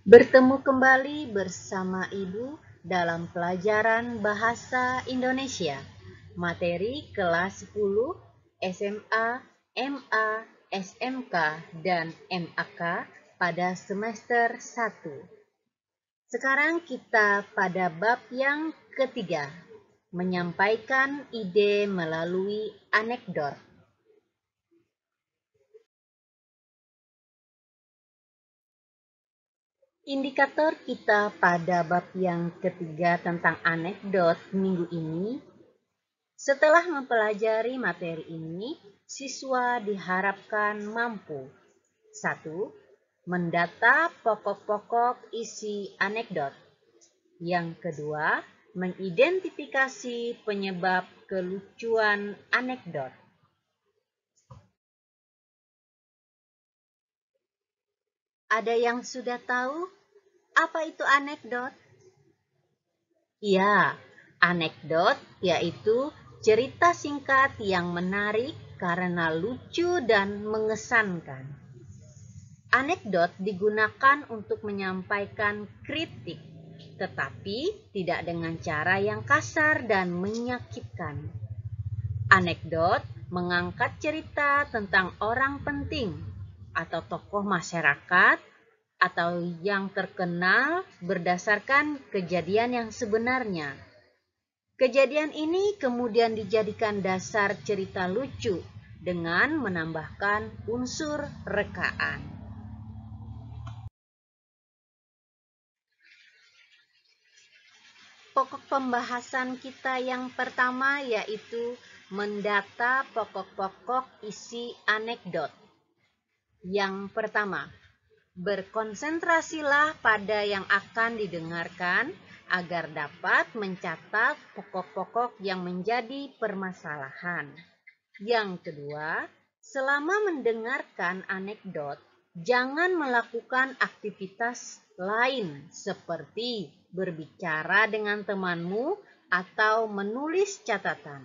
Bertemu kembali bersama Ibu dalam pelajaran Bahasa Indonesia, materi kelas 10 SMA, MA, SMK, dan MAK pada semester 1. Sekarang kita pada bab yang ketiga, menyampaikan ide melalui anekdot. Indikator kita pada bab yang ketiga tentang anekdot minggu ini, setelah mempelajari materi ini, siswa diharapkan mampu 1. Mendata pokok-pokok isi anekdot. Yang kedua, mengidentifikasi penyebab kelucuan anekdot. Ada yang sudah tahu apa itu anekdot? Ya, anekdot yaitu cerita singkat yang menarik karena lucu dan mengesankan. Anekdot digunakan untuk menyampaikan kritik, tetapi tidak dengan cara yang kasar dan menyakitkan. Anekdot mengangkat cerita tentang orang penting atau tokoh masyarakat atau yang terkenal berdasarkan kejadian yang sebenarnya. Kejadian ini kemudian dijadikan dasar cerita lucu dengan menambahkan unsur rekaan. Pokok pembahasan kita yang pertama yaitu mendata pokok-pokok isi anekdot. Yang pertama, berkonsentrasilah pada yang akan didengarkan agar dapat mencatat pokok-pokok yang menjadi permasalahan. Yang kedua, selama mendengarkan anekdot, jangan melakukan aktivitas lain seperti berbicara dengan temanmu atau menulis catatan.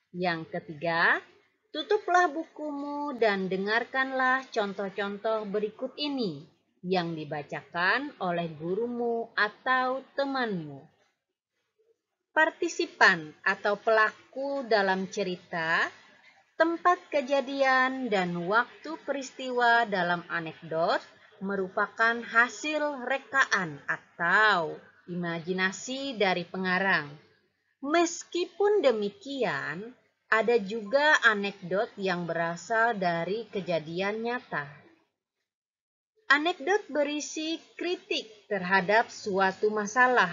Yang ketiga, tutuplah bukumu dan dengarkanlah contoh-contoh berikut ini yang dibacakan oleh gurumu atau temanmu. Partisipan atau pelaku dalam cerita, tempat kejadian dan waktu peristiwa dalam anekdot merupakan hasil rekaan atau imajinasi dari pengarang. Meskipun demikian, ada juga anekdot yang berasal dari kejadian nyata. Anekdot berisi kritik terhadap suatu masalah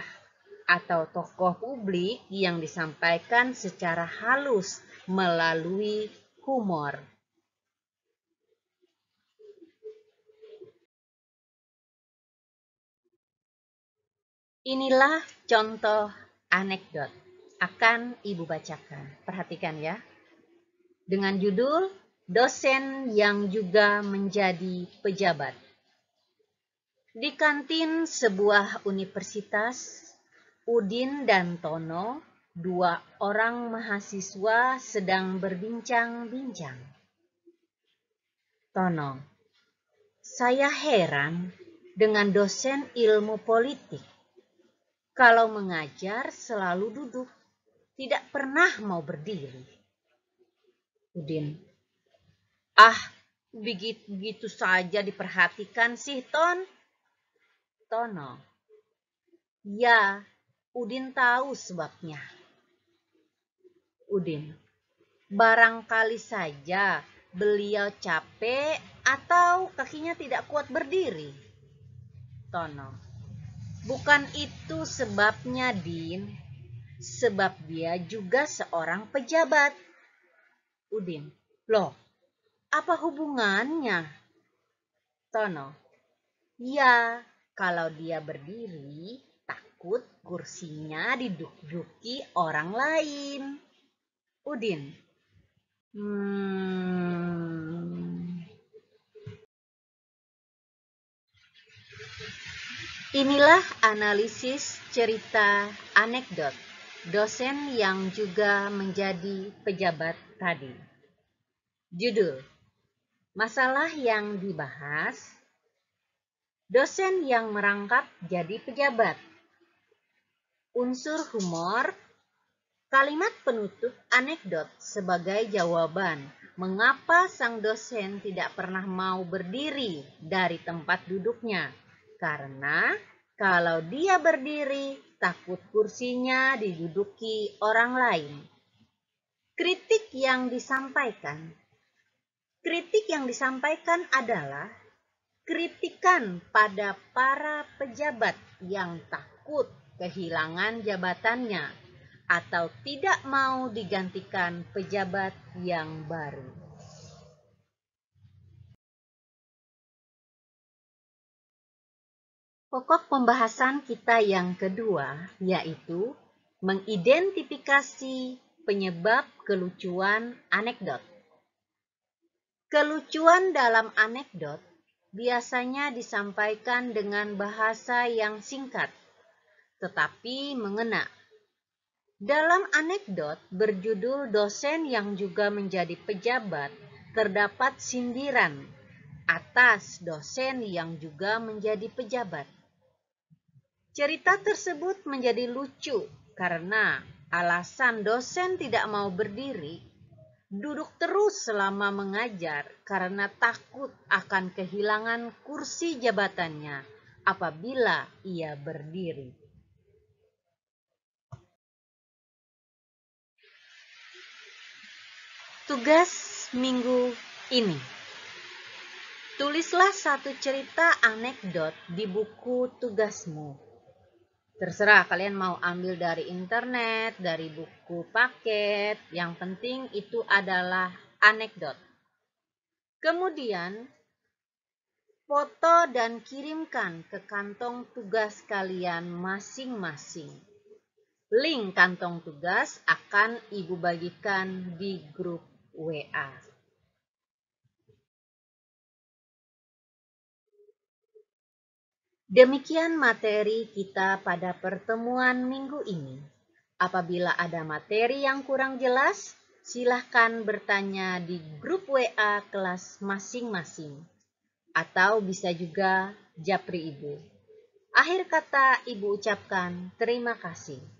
atau tokoh publik yang disampaikan secara halus melalui humor. Inilah contoh anekdot. Akan Ibu bacakan. Perhatikan ya. Dengan judul Dosen yang juga menjadi pejabat. Di kantin sebuah universitas, Udin dan Tono, dua orang mahasiswa sedang berbincang-bincang. Tono, saya heran dengan dosen ilmu politik. Kalau mengajar selalu duduk, tidak pernah mau berdiri. Udin, begitu saja diperhatikan sih, Ton. Tono, ya, Udin tahu sebabnya. Udin, barangkali saja beliau capek atau kakinya tidak kuat berdiri. Tono, bukan itu sebabnya, Din. Sebab dia juga seorang pejabat. Udin, loh, apa hubungannya? Tono, ya, kalau dia berdiri, takut kursinya diduduki orang lain. Udin, Inilah analisis cerita anekdot dosen yang juga menjadi pejabat tadi. Judul, masalah yang dibahas, Dosen yang merangkap jadi pejabat. Unsur humor, kalimat penutup anekdot sebagai jawaban mengapa sang dosen tidak pernah mau berdiri dari tempat duduknya. Karena kalau dia berdiri, takut kursinya diduduki orang lain. Kritik yang disampaikan. Kritik yang disampaikan adalah kritikan pada para pejabat yang takut kehilangan jabatannya atau tidak mau digantikan pejabat yang baru. Pokok pembahasan kita yang kedua yaitu mengidentifikasi penyebab kelucuan anekdot. Kelucuan dalam anekdot biasanya disampaikan dengan bahasa yang singkat, tetapi mengena. Dalam anekdot berjudul dosen yang juga menjadi pejabat, terdapat sindiran atas dosen yang juga menjadi pejabat. Cerita tersebut menjadi lucu karena alasan dosen tidak mau berdiri, duduk terus selama mengajar karena takut akan kehilangan kursi jabatannya apabila ia berdiri. Tugas minggu ini. Tulislah satu cerita anekdot di buku tugasmu. Terserah kalian mau ambil dari internet, dari buku paket, yang penting itu adalah anekdot. Kemudian, foto dan kirimkan ke kantong tugas kalian masing-masing. Link kantong tugas akan Ibu bagikan di grup WA. Demikian materi kita pada pertemuan minggu ini. Apabila ada materi yang kurang jelas, silahkan bertanya di grup WA kelas masing-masing. Atau bisa juga japri Ibu. Akhir kata Ibu ucapkan terima kasih.